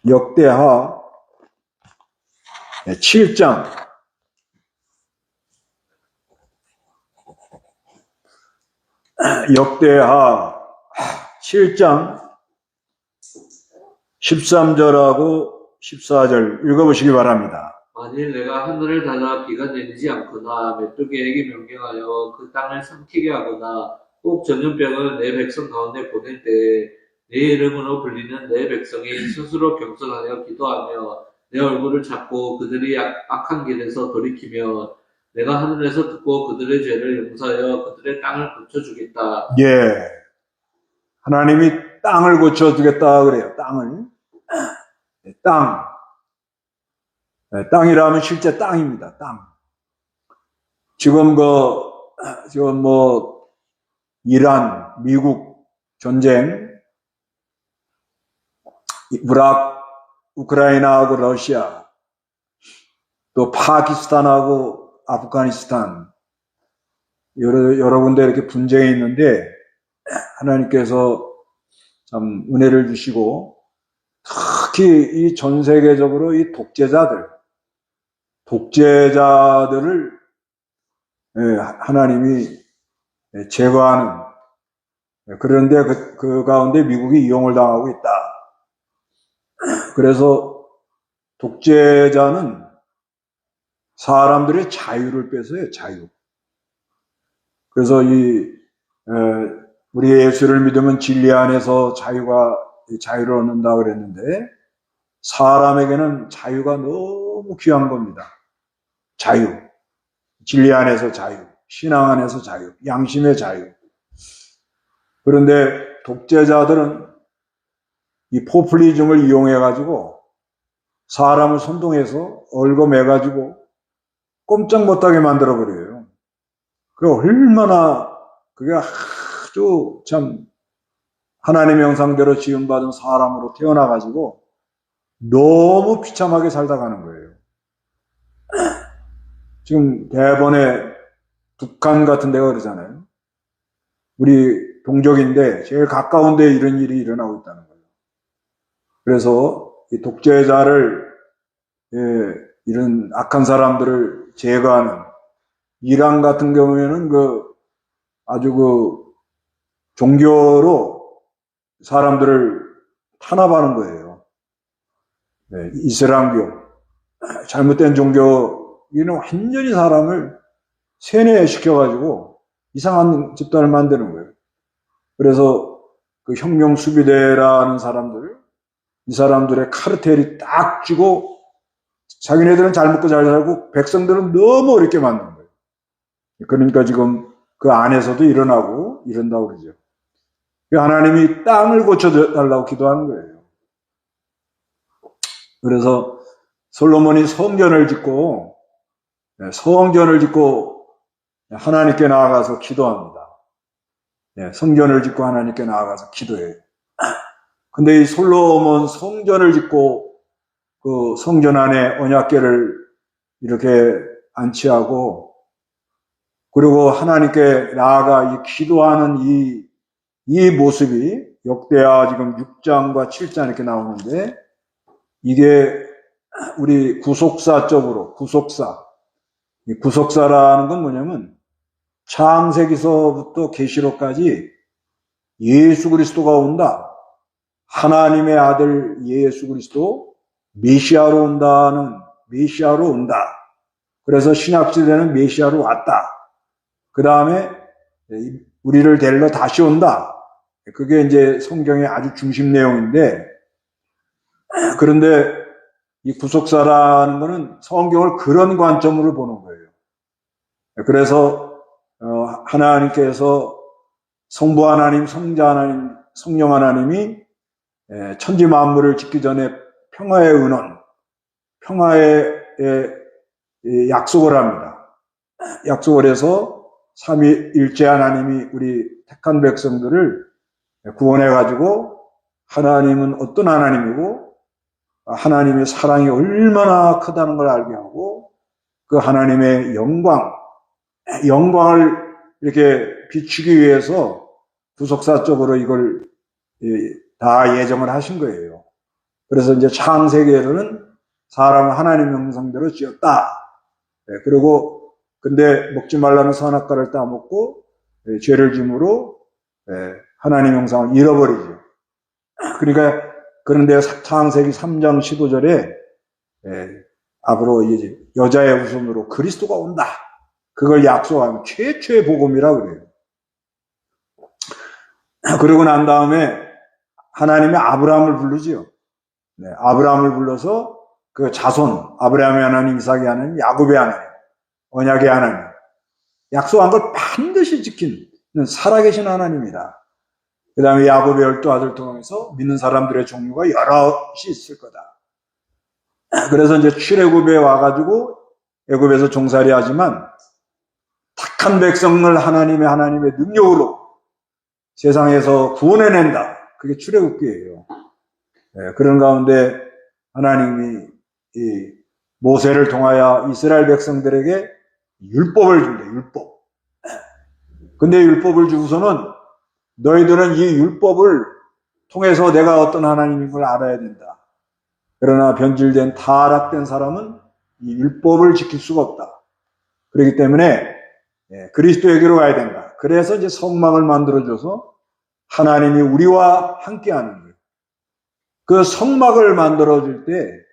역대하 7장 역대하 7장 13절하고 14절 읽어보시기 바랍니다. 만일 내가 하늘을 닫아 비가 내리지 않거나 메뚜기에게 명령하여 그 땅을 삼키게 하거나 꼭 전염병을 내 백성 가운데 보낼 때에 내 이름으로 불리는 내 백성이 스스로 경선하여 기도하며 내 얼굴을 찾고 그들이 악한 길에서 돌이키면 내가 하늘에서 듣고 그들의 죄를 용서하여 그들의 땅을 고쳐주겠다. 예, 하나님이 땅을 고쳐주겠다 그래요. 땅이라면 실제 땅입니다. 땅. 지금 이란, 미국 전쟁, 이라크, 우크라이나하고 러시아, 또 파키스탄하고 아프가니스탄, 여러 군데 이렇게 분쟁이 있는데, 하나님께서 참 은혜를 주시고, 특히 이 전 세계적으로 이 독재자들을 하나님이 제거하는, 그런데 그 가운데 미국이 이용을 당하고 있다. 그래서 독재자는 사람들의 자유를 뺏어요, 자유. 그래서 우리 예수를 믿으면 진리 안에서 자유를 얻는다 그랬는데, 사람에게는 자유가 너무 귀한 겁니다. 자유. 진리 안에서 자유. 신앙 안에서 자유. 양심의 자유. 그런데 독재자들은 이 포퓰리즘을 이용해가지고 사람을 선동해서 얽어매가지고 꼼짝 못하게 만들어버려요. 그게 아주 참 하나님의 형상대로 지음받은 사람으로 태어나가지고 너무 비참하게 살다 가는 거예요. 지금 대번에 북한 같은 데가 그러잖아요. 우리 동족인데 제일 가까운 데 이런 일이 일어나고 있다는 거예요. 그래서 이 독재자를, 이런 악한 사람들을 제거하는 이란 같은 경우에는 아주 종교로 사람들을 탄압하는 거예요. 이슬람교, 잘못된 종교는 완전히 사람을 세뇌시켜가지고 이상한 집단을 만드는 거예요. 그래서 그 혁명수비대라는 이 사람들의 카르텔이 딱 쥐고 자기네들은 잘 먹고 잘 살고 백성들은 너무 어렵게 만드는 거예요. 그러니까 지금 그 안에서도 일어나고 이런다고 그러죠. 하나님이 땅을 고쳐달라고 기도하는 거예요. 그래서 솔로몬이 성전을 짓고 하나님께 나아가서 기도합니다. 성전을 짓고 하나님께 나아가서 기도해요. 근데 이 솔로몬 성전을 짓고 그 성전 안에 언약궤를 이렇게 안치하고, 그리고 하나님께 나아가 이 기도하는 이 모습이 역대하 지금 6장과 7장 이렇게 나오는데, 이게 우리 구속사라는 건 뭐냐면 창세기서부터 계시록까지 예수 그리스도가 온다. 하나님의 아들 예수 그리스도 메시아로 온다. 그래서 신약시대는 메시아로 왔다. 그 다음에 우리를 데리러 다시 온다. 그게 이제 성경의 아주 중심 내용인데, 그런데 이 구속사라는 거는 성경을 그런 관점으로 보는 거예요. 그래서 하나님께서 성부 하나님, 성자 하나님, 성령 하나님이 천지 만물을 짓기 전에 평화의 은원, 평화의 약속을 합니다. 약속을 해서 삼위일체 하나님이 우리 택한 백성들을 구원해가지고, 하나님은 어떤 하나님이고 하나님의 사랑이 얼마나 크다는 걸 알게 하고, 그 하나님의 영광을 이렇게 비추기 위해서 구속사적으로 이걸 다 예정을 하신 거예요. 그래서 이제 창세기에는 사람을 하나님 형상대로 지었다. 그리고 근데 먹지 말라는 선악과를 따먹고 죄를 짐으로 하나님 형상을 잃어버리죠. 그러니까 그런데 창세기 3장 15절에 앞으로 이제 여자의 후손으로 그리스도가 온다. 그걸 약속하면 최초의 복음이라고 그래요. 그러고 난 다음에 하나님이 아브라함을 부르지요. 아브라함을 불러서 그 자손, 아브라함의 하나님, 이삭의 하나님, 야곱의 하나님, 언약의 하나님, 약속한 걸 반드시 지키는 살아계신 하나님이다. 그 다음에 야곱의 12아들 통해서 믿는 사람들의 종류가 여럿이 있을 거다. 그래서 이제 출애굽에 와가지고 애굽에서 종살이 하지만 택한 백성을 하나님의 능력으로 세상에서 구원해낸다. 그게 출애굽기예요. 그런 가운데 하나님이 이 모세를 통하여 이스라엘 백성들에게 율법을 준대, 율법. 근데 율법을 주고서는 너희들은 이 율법을 통해서 내가 어떤 하나님인 걸 알아야 된다. 그러나 변질된 타락된 사람은 이 율법을 지킬 수가 없다. 그렇기 때문에 그리스도에게로 가야 된다. 그래서 이제 성막을 만들어줘서 하나님이 우리와 함께하는 거예요. 그 성막을 만들어줄 때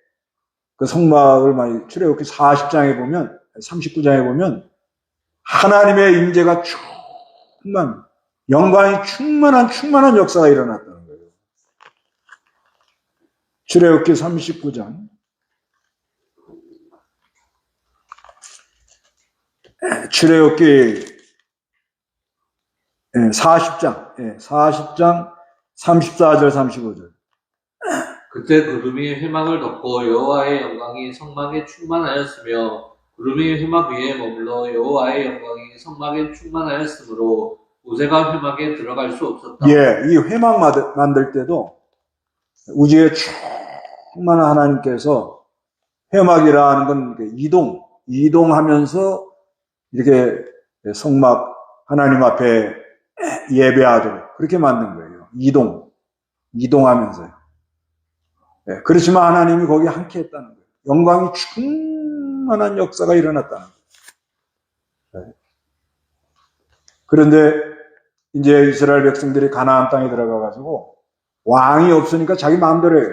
그 성막을 많이 출애굽기 40장에 보면 39장에 보면 하나님의 임재가 영광이 충만한 역사가 일어났다는 거예요. 출애굽기 39장 출애굽기 40장 34절 35절. 그때 구름이 회막을 덮고 여호와의 영광이 성막에 충만하였으며 구름이 회막 위에 머물러 여호와의 영광이 성막에 충만하였으므로 모세가 회막에 들어갈 수 없었다. 이 회막 만들 때도 우주에 충만한 하나님께서 회막이라는 건 이동하면서 이렇게 성막 하나님 앞에 예배하도록 그렇게 만든 거예요. 이동하면서요. 그렇지만 하나님이 거기 함께 했다는 거예요. 영광이 충만한 역사가 일어났다는 거예요. 그런데 이제 이스라엘 백성들이 가나안 땅에 들어가가지고 왕이 없으니까 자기 마음대로 해요.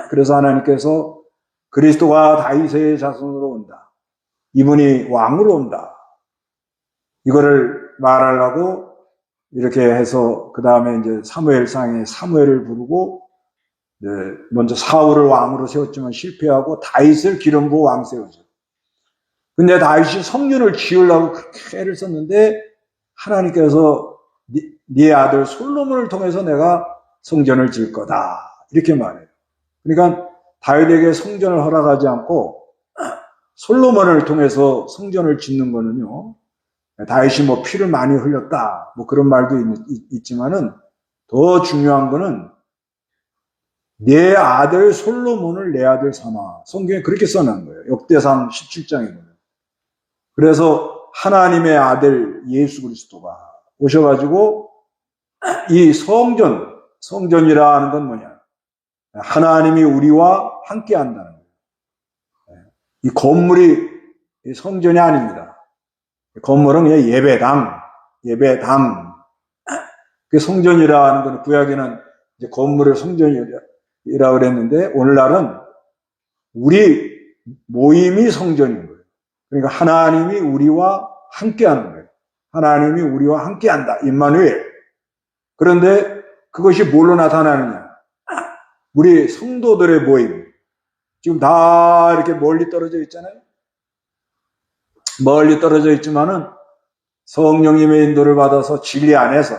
그래서 하나님께서 그리스도가 다윗의 자손으로 온다. 이분이 왕으로 온다. 이거를 말하려고 이렇게 해서 그 다음에 이제 사무엘상에 사무엘을 부르고 먼저 사울을 왕으로 세웠지만 실패하고 다윗을 기름 부어 왕 세우죠. 근데 다윗이 성전을 지으려고 그렇게 애를 썼는데 하나님께서 네 아들 솔로몬을 통해서 내가 성전을 지을 거다. 이렇게 말해요. 그러니까 다윗에게 성전을 허락하지 않고 솔로몬을 통해서 성전을 짓는 거는요. 다윗이 뭐 피를 많이 흘렸다. 뭐 그런 말도 있지만은 더 중요한 거는 내 아들 솔로몬을 내 아들 삼아. 성경에 그렇게 써놓은 거예요. 역대상 17장에 보면. 그래서 하나님의 아들 예수 그리스도가 오셔가지고 이 성전이라는 건 뭐냐? 하나님이 우리와 함께 한다는 거예요. 이 건물이 성전이 아닙니다. 건물은 그냥 예배당. 그 성전이라는 건 구약에는 이제 건물을 성전이라고 그랬는데 오늘날은 우리 모임이 성전인 거예요. 그러니까 하나님이 우리와 함께 하는 거예요. 하나님이 우리와 함께 한다. 임마누엘. 그런데 그것이 뭘로 나타나느냐? 우리 성도들의 모임. 지금 다 이렇게 멀리 떨어져 있잖아요. 멀리 떨어져 있지만은 성령님의 인도를 받아서 진리 안에서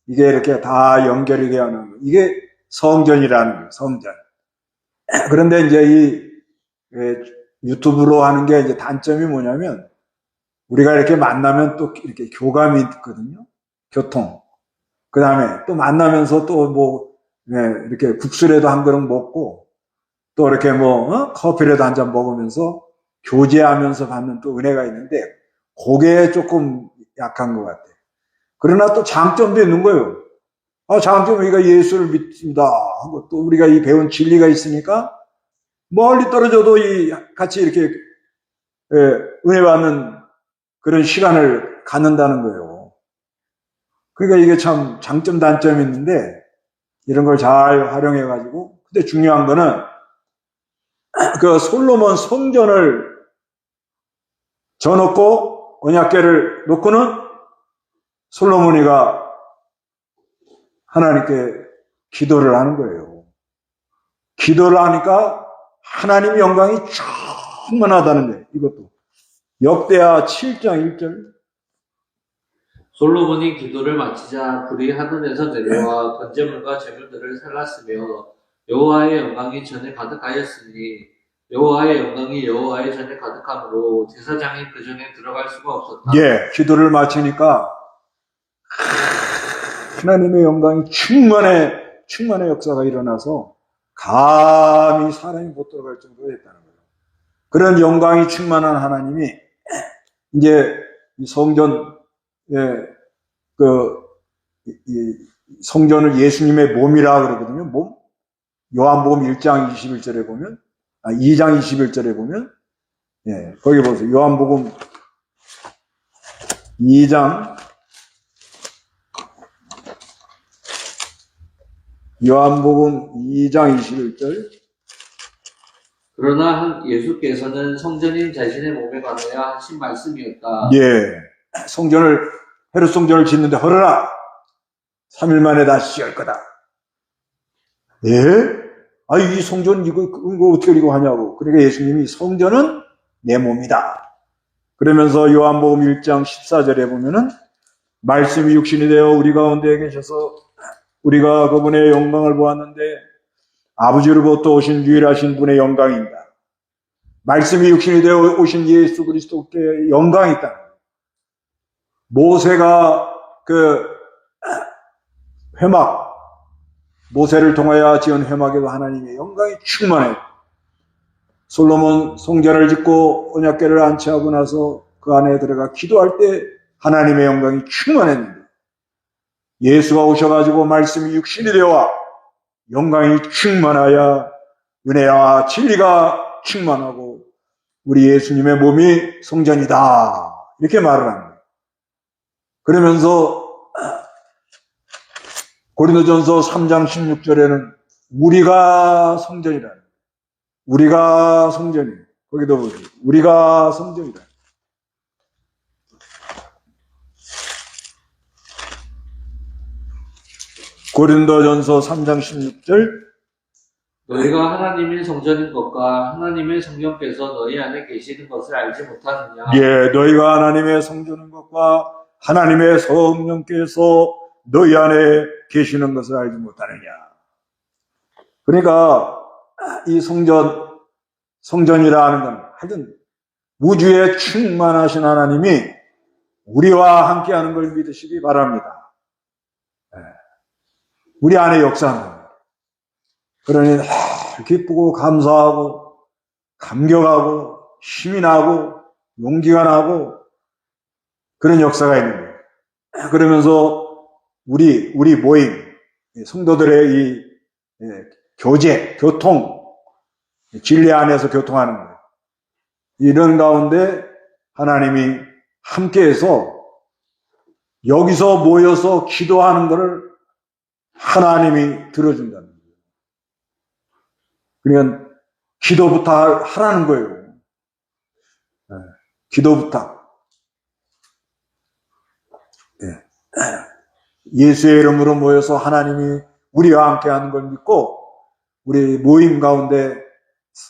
이게 이렇게 다 연결이 되어는 이게 성전이라는 거예요. 성전. 그런데 이제 이 유튜브로 하는 게 이제 단점이 뭐냐면 우리가 이렇게 만나면 또 이렇게 교감이 있거든요. 교통. 그 다음에 또 만나면서 또 뭐 이렇게 국수라도 한 그릇 먹고 또 이렇게 커피라도 한 잔 먹으면서 교제하면서 받는 또 은혜가 있는데 그게 조금 약한 것 같아요. 그러나 또 장점도 있는 거예요. 장점 우리가 예수를 믿습니다 하고 또 우리가 이 배운 진리가 있으니까 멀리 떨어져도 같이 이렇게 은혜 받는 그런 시간을 갖는다는 거예요. 그러니까 이게 참 장점 단점이 있는데 이런 걸 잘 활용해 가지고 근데 중요한 거는 그 솔로몬 성전을 져놓고 언약궤를 놓고는 솔로몬이가 하나님께 기도를 하는 거예요. 기도를 하니까 하나님의 영광이 충만하다는 거예요. 이것도 역대하 7장 1절. 솔로몬이 기도를 마치자 불이 하늘에서 내려와 번제물과 제물들을 살랐으며 여호와의 영광이 전에 가득하였으니 여호와의 영광이 여호와의 전에 가득함으로 제사장이 그 전에 들어갈 수가 없었다. 예, 기도를 마치니까 하나님의 영광이 충만의 역사가 일어나서 감히 사람이 못 들어갈 정도로 했다는 거예요. 그런 영광이 충만한 하나님이 이제 이 성전, 이 성전을 예수님의 몸이라 그러거든요. 몸. 요한복음 1장 21절에 보면, 2장 21절에 보면, 거기 보세요. 요한복음 2장 21절. 그러나 예수께서는 성전인 자신의 몸에 관하여 하신 말씀이었다. 예. 헤롯 성전을 짓는데 허러라! 3일 만에 다시 지을 거다. 예? 이 성전 이거 어떻게 이거 하냐고. 그러니까 예수님이 성전은 내 몸이다. 그러면서 요한복음 1장 14절에 보면은 말씀이 육신이 되어 우리 가운데 계셔서 우리가 그분의 영광을 보았는데 아버지로부터 오신 유일하신 분의 영광입니다. 말씀이 육신이 되어 오신 예수 그리스도께 영광이 있다. 모세가 모세를 통하여 지은 회막에도 하나님의 영광이 충만해요. 솔로몬 성전을 짓고 언약궤를 안치하고 나서 그 안에 들어가 기도할 때 하나님의 영광이 충만했는데 예수가 오셔가지고 말씀이 육신이 되어 영광이 충만하여 은혜와 진리가 충만하고 우리 예수님의 몸이 성전이다. 이렇게 말을 합니다. 그러면서 고린도전서 3장 16절에는 우리가 성전이라. 우리가 성전이에요. 거기도 보세요. 우리가 성전이다. 고린도전서 3장 16절. 너희가 하나님의 성전인 것과 하나님의 성령께서 너희 안에 계시는 것을 알지 못하느냐? 예, 너희가 하나님의 성전인 것과 하나님의 성령께서 너희 안에 계시는 것을 알지 못하느냐. 그러니까 이 성전이라 하는 건 하여튼 우주에 충만하신 하나님이 우리와 함께하는 걸 믿으시기 바랍니다. 우리 안에 역사하는 겁니다. 그러니 기쁘고 감사하고 감격하고 힘이 나고 용기가 나고 그런 역사가 있는 거예요. 그러면서 우리 모임, 성도들의 이 교제, 교통, 진리 안에서 교통하는 거예요. 이런 가운데 하나님이 함께해서 여기서 모여서 기도하는 것을 하나님이 들어준다는 거예요. 그러니까 기도부터 하라는 거예요. 기도부터. 예수의 이름으로 모여서 하나님이 우리와 함께 하는 걸 믿고 우리 모임 가운데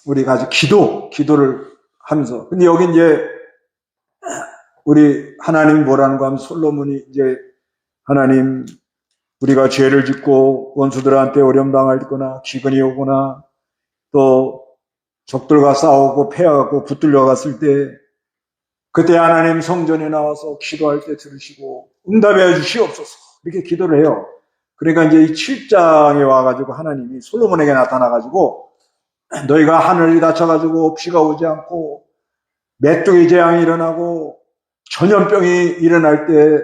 우리 같이 기도를 하면서. 근데 여기 이제 우리 하나님이 뭐라는 거 하면 솔로몬이 이제 하나님 우리가 죄를 짓고 원수들한테 어려움 당하거나 기근이 오거나 또 적들과 싸우고 패하고 붙들려 갔을 때 그때 하나님 성전에 나와서 기도할 때 들으시고 응답해 주시옵소서 이렇게 기도를 해요. 그러니까 이제 이 7장에 와가지고 하나님이 솔로몬에게 나타나가지고 너희가 하늘이 닫혀가지고 비가 오지 않고 메뚜기 재앙이 일어나고 전염병이 일어날 때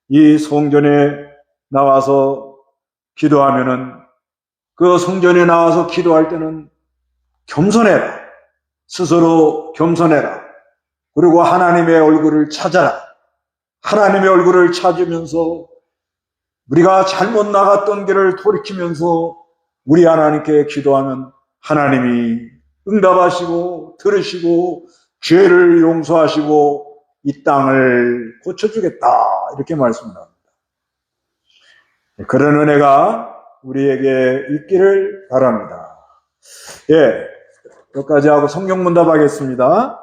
이 성전에 나와서 기도하면은 그 성전에 나와서 기도할 때는 겸손해라. 스스로 겸손해라. 그리고 하나님의 얼굴을 찾아라. 하나님의 얼굴을 찾으면서 우리가 잘못 나갔던 길을 돌이키면서 우리 하나님께 기도하면 하나님이 응답하시고 들으시고 죄를 용서하시고 이 땅을 고쳐주겠다. 이렇게 말씀을 합니다. 그런 은혜가 우리에게 있기를 바랍니다. 예, 여기까지 하고 성경 문답 하겠습니다.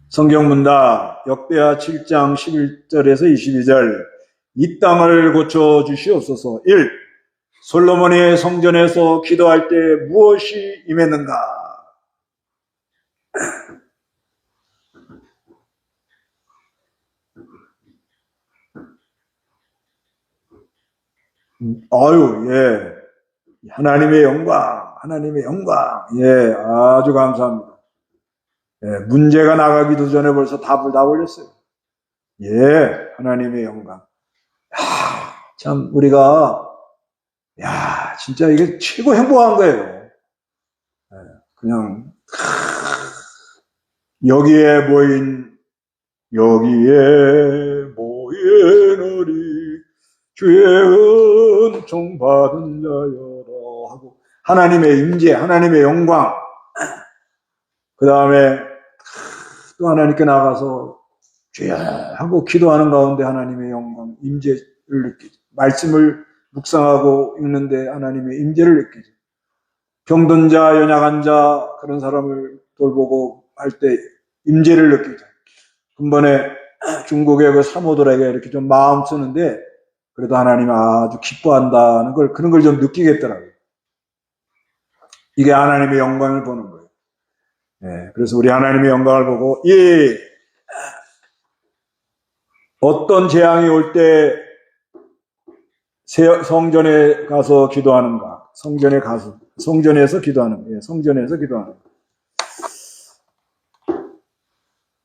성경 문답 역대하 7장 11절에서 22절. 이 땅을 고쳐 주시옵소서. 1. 솔로몬이 성전에서 기도할 때 무엇이 임했는가? 아유, 예. 하나님의 영광, 하나님의 영광. 예, 아주 감사합니다. 예, 문제가 나가기도 전에 벌써 답을 다 올렸어요. 예, 하나님의 영광. 참, 우리가, 진짜 이게 최고 행복한 거예요. 예, 그냥, 여기에 모인 우리 주의 은총 받은 자여라 하고 하나님의 임재, 하나님의 영광, 그 다음에 또 하나님께 나가서 주여 하고 기도하는 가운데 하나님의 영광, 임재를 느끼죠. 말씀을 묵상하고 읽는데 하나님의 임재를 느끼죠. 병든 자, 연약한 자, 그런 사람을 돌보고 할 때 임재를 느끼죠. 근본에 중국의 그 사모들에게 이렇게 좀 마음 쓰는데 그래도 하나님 아주 기뻐한다는 걸, 그런 걸 좀 느끼겠더라고요. 이게 하나님의 영광을 보는 거예요. 네, 그래서 우리 하나님의 영광을 보고, 어떤 재앙이 올 때 성전에 가서 기도하는가? 성전에서 기도하는 거예요. 성전에서 기도하는 거예요.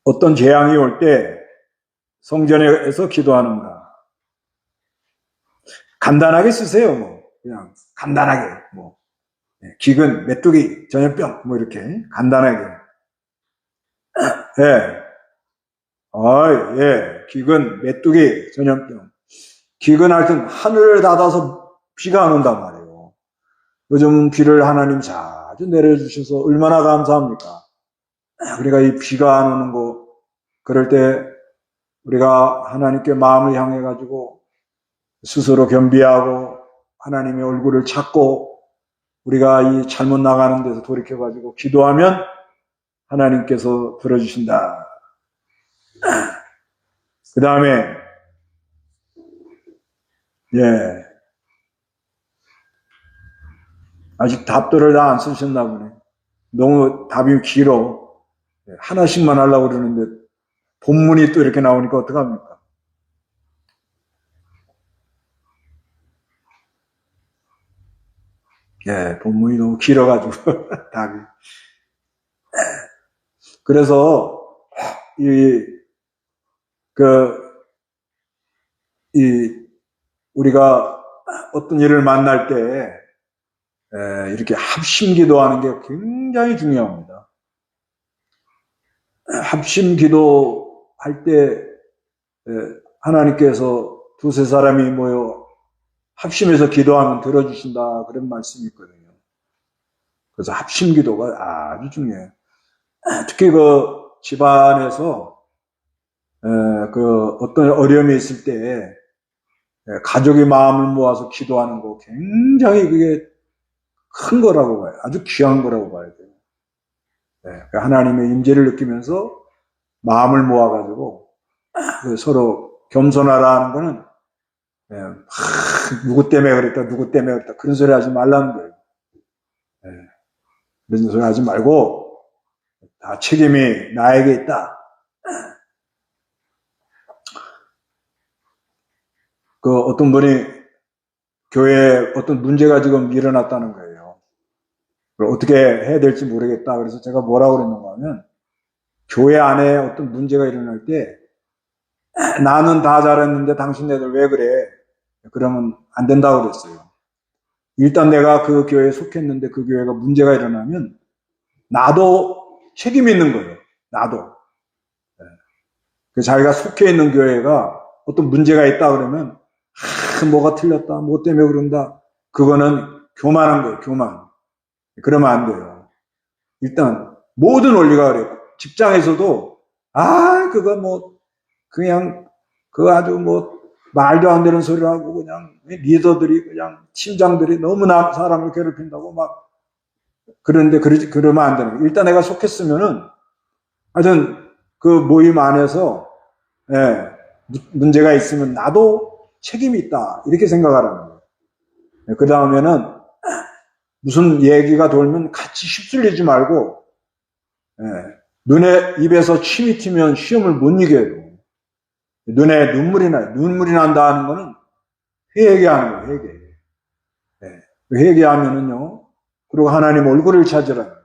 어떤 재앙이 올 때 성전에서 기도하는가? 간단하게 쓰세요, 뭐. 그냥 간단하게, 뭐. 기근, 메뚜기, 전염병, 뭐 이렇게 간단하게. 기근, 메뚜기, 전염병. 기근할 땐 하늘을 닫아서 비가 안 온단 말이에요. 요즘 비를 하나님 자주 내려주셔서 얼마나 감사합니까? 우리가 이 비가 안 오는 거, 그럴 때 우리가 하나님께 마음을 향해 가지고 스스로 겸비하고 하나님의 얼굴을 찾고 우리가 이 잘못 나가는 데서 돌이켜 가지고 기도하면 하나님께서 들어주신다. 그 다음에 아직 답들을 다 안 쓰셨나 보네. 너무 답이 길어. 하나씩만 하려고 그러는데 본문이 또 이렇게 나오니까 어떡합니까? 본문이 너무 길어가지고 답이. 그래서 우리가 어떤 일을 만날 때 이렇게 합심 기도하는 게 굉장히 중요합니다. 합심 기도할 때 하나님께서 두세 사람이 모여 합심해서 기도하면 들어주신다, 그런 말씀이 있거든요. 그래서 합심 기도가 아주 중요해요. 특히 그 집안에서 그 어떤 어려움이 있을 때 가족의 마음을 모아서 기도하는 거 굉장히 그게 큰 거라고 봐요. 아주 귀한 거라고 봐야 돼요. 하나님의 임재를 느끼면서 마음을 모아가지고 서로 겸손하라는 거는 누구 때문에 그랬다 그런 소리 하지 말라는 거예요. 그런 소리 하지 말고 다 책임이 나에게 있다. 그 어떤 분이 교회에 어떤 문제가 지금 일어났다는 거예요. 그걸 어떻게 해야 될지 모르겠다. 그래서 제가 뭐라고 그랬는가 하면 교회 안에 어떤 문제가 일어날 때 나는 다 잘했는데 당신네들 왜 그래? 그러면 안 된다고 그랬어요. 일단 내가 그 교회에 속했는데 그 교회가 문제가 일어나면 나도 책임이 있는 거예요. 나도. 자기가 속해 있는 교회가 어떤 문제가 있다 그러면 뭐가 틀렸다, 뭐 때문에 그런다. 그거는 교만한 거예요. 교만. 그러면 안 돼요. 일단 모든 원리가 그래요. 직장에서도 그거 뭐 그냥 그 아주 뭐 말도 안 되는 소리를 하고 그냥 리더들이 그냥 팀장들이 너무나 사람을 괴롭힌다고 막 그런데 그러면 안 되는 거예요. 일단 내가 속했으면은 하여튼 그 모임 안에서 문제가 있으면 나도 책임이 있다 이렇게 생각하라는 거예요. 그 다음에는 무슨 얘기가 돌면 같이 휩쓸리지 말고 눈에 입에서 침이 튀면 시험을 못 이겨요. 눈에 눈물이 나요. 눈물이 난다 하는 거는 회개하는 거예요. 회개. 회개하면은요. 그리고 하나님 얼굴을 찾으라는 거예요.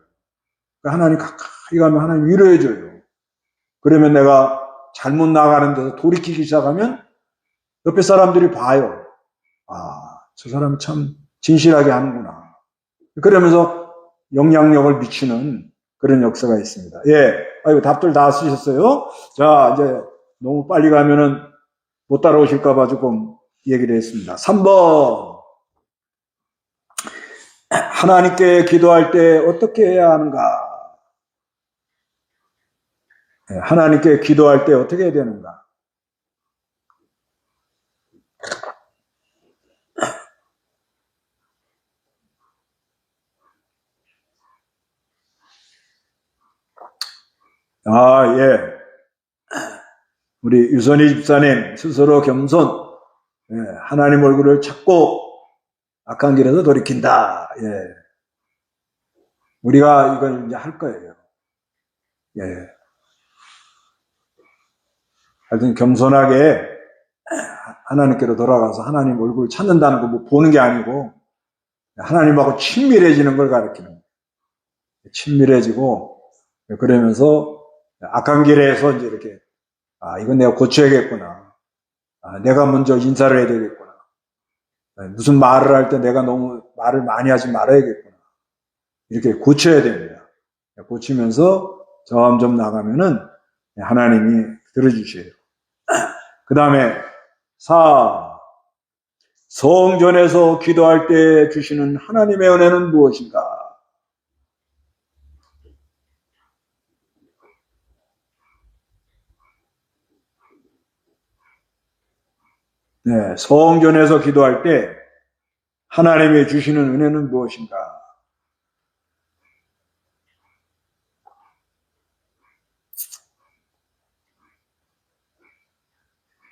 하나님 가까이 가면 하나님 위로해줘요. 그러면 내가 잘못 나가는 데서 돌이키기 시작하면 옆에 사람들이 봐요. 저 사람 참 진실하게 하는구나. 그러면서 영향력을 미치는 그런 역사가 있습니다. 아이고, 답들 다 쓰셨어요? 자, 이제 너무 빨리 가면은 못 따라오실까봐 조금 얘기를 했습니다. 3번. 하나님께 기도할 때 어떻게 해야 하는가? 하나님께 기도할 때 어떻게 해야 되는가? 예. 우리 유선희 집사님 스스로 겸손, 하나님 얼굴을 찾고 악한 길에서 돌이킨다. 우리가 이걸 이제 할 거예요. 하여튼 겸손하게 하나님께로 돌아가서 하나님 얼굴을 찾는다는 거 뭐 보는 게 아니고 하나님하고 친밀해지는 걸 가르치는 거예요. 친밀해지고 그러면서 악한 길에서 이제 이렇게 이건 내가 고쳐야겠구나. 내가 먼저 인사를 해야 되겠구나. 무슨 말을 할 때 내가 너무 말을 많이 하지 말아야겠구나. 이렇게 고쳐야 됩니다. 고치면서 점점 나가면은 하나님이 들어주셔요. 그 다음에 4. 성전에서 기도할 때 주시는 하나님의 은혜는 무엇인가? 성전에서 기도할 때 하나님이 주시는 은혜는 무엇인가?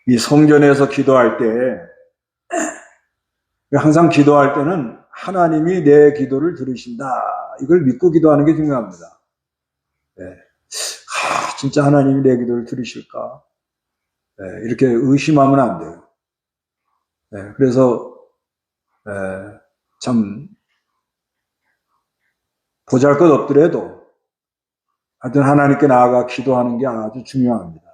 이 성전에서 기도할 때 항상 기도할 때는 하나님이 내 기도를 들으신다. 이걸 믿고 기도하는 게 중요합니다. 진짜 하나님이 내 기도를 들으실까? 이렇게 의심하면 안 돼요. 그래서 참 보잘것없더라도 하여튼 하나님께 나아가 기도하는 게 아주 중요합니다.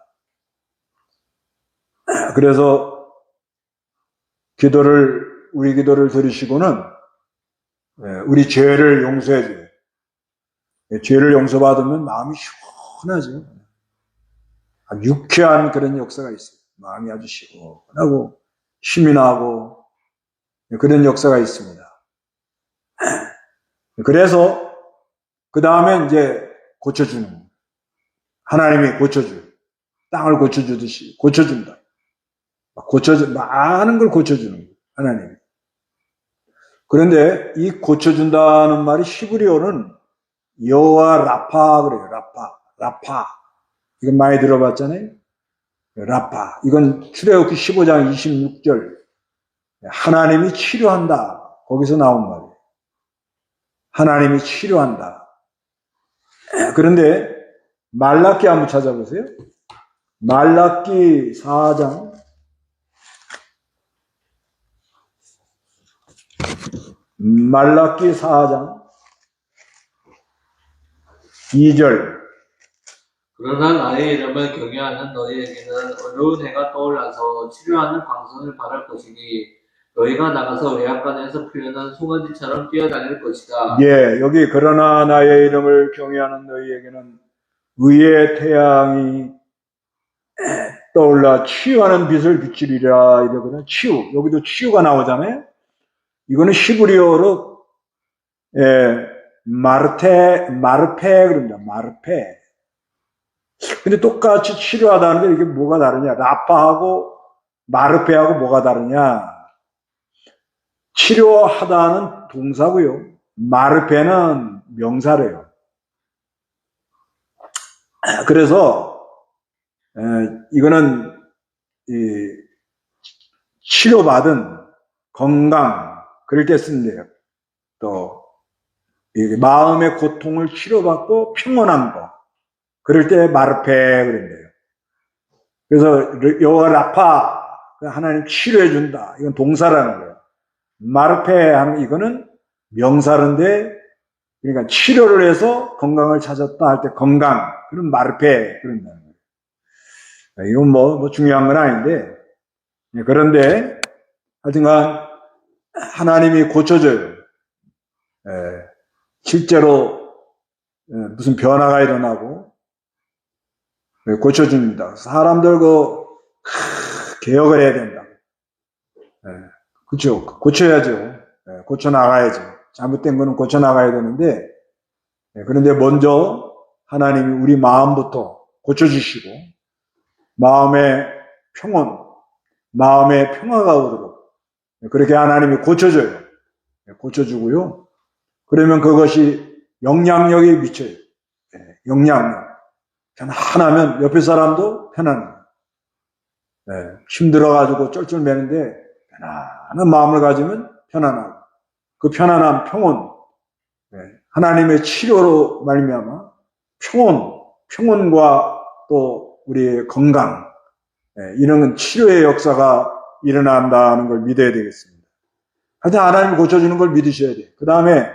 그래서 우리 기도를 들으시고는 우리 죄를 용서해줘요. 죄를 용서받으면 마음이 시원하죠. 유쾌한 그런 역사가 있어요. 마음이 아주 시원하고 힘이 나고 그런 역사가 있습니다. 그래서 그 다음에 이제 고쳐주는 거예요. 하나님이 고쳐줘요. 땅을 고쳐주듯이 고쳐준다. 많은 걸 고쳐주는 거예요. 하나님이. 그런데 이 고쳐준다는 말이 히브리어는 여호와 라파 그래요. 라파. 이건 많이 들어봤잖아요. 라파. 이건 출애굽기 15장 26절. 하나님이 치료한다. 거기서 나온 말이에요. 하나님이 치료한다. 그런데 말라기 한번 찾아보세요. 말라기 4장 2절. 그러나 나의 이름을 경외하는 너희에게는 어려운 해가 떠올라서 치료하는 광선을 바랄 것이니 너희가 나가서 외양간에서 피어난 송아지처럼 뛰어다닐 것이다. 예, 여기 그러나 나의 이름을 경외하는 너희에게는 의의 태양이 떠올라 치유하는 빛을 비추리라 이러거든요. 치유. 여기도 치유가 나오잖아요. 이거는 히브리어로 마르페 그럽니다. 마르페. 근데 똑같이 치료하다는데 이게 뭐가 다르냐? 라파하고 마르페하고 뭐가 다르냐? 치료하다는 동사고요. 마르페는 명사래요. 그래서 이거는 치료받은 건강 그럴 때 쓴대요. 또 마음의 고통을 치료받고 평온한 거 그럴 때 마르페 그런대요. 그래서 여호와 라파 하나님 치료해 준다. 이건 동사라는 거예요. 마르페 하는 이거는 명사인데 그러니까 치료를 해서 건강을 찾았다 할 때 건강 그런 마르페 그런다는 거예요. 이건 뭐 중요한 건 아닌데 그런데 하여튼간 하나님이 고쳐줘요. 실제로 무슨 변화가 일어나고 고쳐줍니다. 사람들 개혁을 해야 된다. 그렇죠. 고쳐야죠. 고쳐 나가야죠. 잘못된 거는 고쳐 나가야 되는데 그런데 먼저 하나님이 우리 마음부터 고쳐주시고 마음의 평온, 마음의 평화가 오도록 그렇게 하나님이 고쳐줘요. 고쳐주고요. 그러면 그것이 영향력이 미쳐요. 영향력. 편안하면 옆에 사람도 편안해요. 힘들어가지고 쩔쩔매는데 편안한 마음을 가지면 편안하고 그 편안한 평온, 하나님의 치료로 말미암아 평온과 또 우리의 건강 이런 치료의 역사가 일어난다는 걸 믿어야 되겠습니다. 하여튼 하나님이 고쳐주는 걸 믿으셔야 돼요. 그 다음에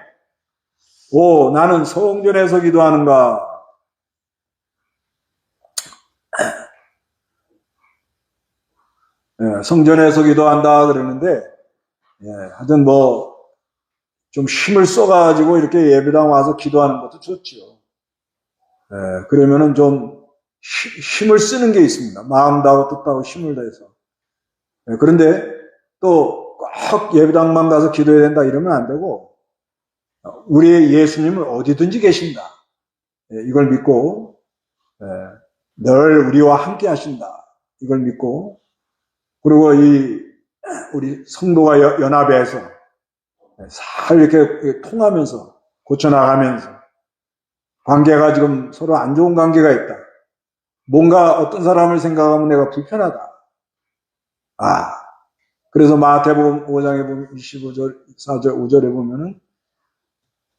나는 성전에서 기도하는가? 성전에서 기도한다 그러는데 하여튼 좀 힘을 써가지고 이렇게 예배당 와서 기도하는 것도 좋죠. 그러면은 좀 힘을 쓰는 게 있습니다. 마음 다하고 뜻 다하고 힘을 다해서. 그런데 또 꼭 예배당만 가서 기도해야 된다 이러면 안 되고 우리의 예수님은 어디든지 계신다. 이걸 믿고 늘 우리와 함께 하신다. 이걸 믿고 그리고 우리 성도가 연합해서 잘 이렇게 통하면서 고쳐나가면서 관계가 지금 서로 안 좋은 관계가 있다. 뭔가 어떤 사람을 생각하면 내가 불편하다. 그래서 마태복음 5장에 보면 25절, 4절, 5절에 보면은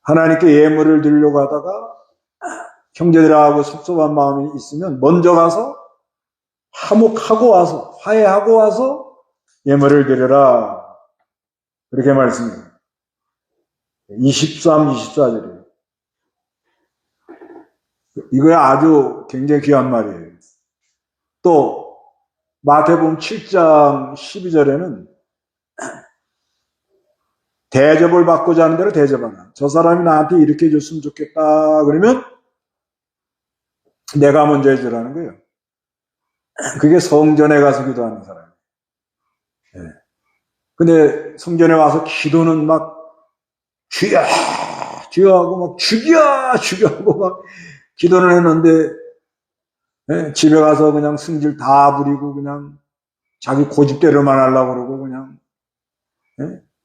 하나님께 예물을 드리려고 하다가 형제들하고 섭섭한 마음이 있으면 먼저 가서 화목하고 와서 화해하고 와서 예물을 드려라. 그렇게 말씀해요. 23, 24절이에요. 이거 아주 굉장히 귀한 말이에요. 또 마태복음 7장 12절에는 대접을 받고자 하는 대로 대접하라. 저 사람이 나한테 이렇게 해줬으면 좋겠다. 그러면 내가 먼저 해주라는 거예요. 그게 성전에 가서 기도하는 사람이에요. 근데 성전에 와서 기도는 막 주여 하고 막 죽여 하고 막 기도를 했는데 집에 가서 그냥 승질 다 부리고 그냥 자기 고집대로만 하려고 그러고 그냥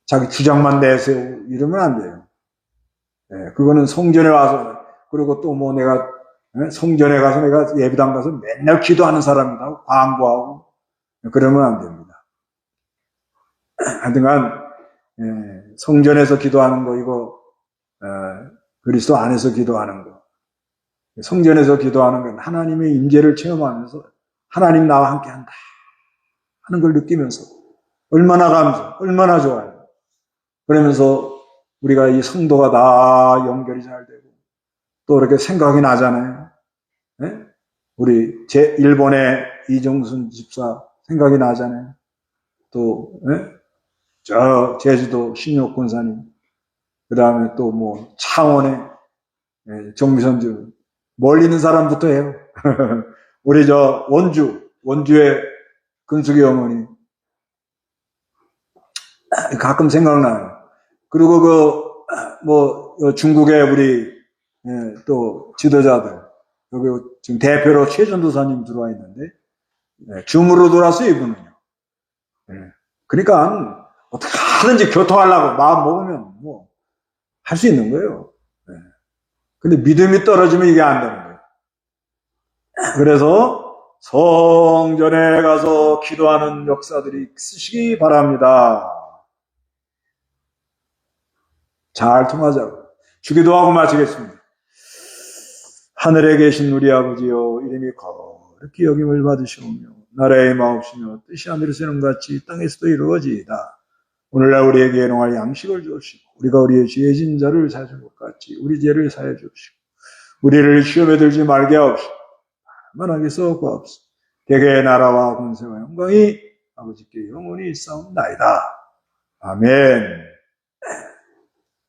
자기 주장만 내세우고 이러면 안 돼요. 그거는 성전에 와서 그리고 또 내가 성전에 가서 내가 예배당 가서 맨날 기도하는 사람이라고 광고하고 그러면 안 됩니다. 하여튼간 성전에서 기도하는 거 이거 그리스도 안에서 기도하는 거 성전에서 기도하는 건 하나님의 임재를 체험하면서 하나님 나와 함께 한다 하는 걸 느끼면서 얼마나 감사, 얼마나 좋아요. 그러면서 우리가 이 성도가 다 연결이 잘 되고 또 이렇게 생각이 나잖아요. 우리 일본의 이정순 집사 생각이 나잖아요. 또, 저 제주도 신욕 권사님, 그 다음에 또 뭐 창원의 정미선주, 멀리 있는 사람부터 해요. 우리 저 원주의 근숙이 어머니, 가끔 생각나요. 그리고 중국의 우리 또 지도자들, 여기 지금 대표로 최전도사님 들어와 있는데 줌으로 돌았어요, 이분은요. 그러니까 어떻게 하든지 교통하려고 마음 먹으면 뭐 할 수 있는 거예요. 근데 믿음이 떨어지면 이게 안 되는 거예요. 그래서 성전에 가서 기도하는 역사들이 있으시기 바랍니다. 잘 통하자고. 주기도하고 마치겠습니다. 하늘에 계신 우리 아버지여, 이름이 거룩히 여김을 받으시오며 나라의 마옵시며 뜻이 하늘에서 이룬 같이 땅에서도 이루어지이다. 오늘날 우리에게 일용할 양식을 주옵시고 우리가 우리의 죄 진 자를 사준 것 같이 우리 죄를 사해 주옵시고 우리를 시험에 들지 말게 하옵시고 만하게 썩고옵소서. 대개의 나라와 권세와 영광이 아버지께 영원히 있사옵나이다. 아멘.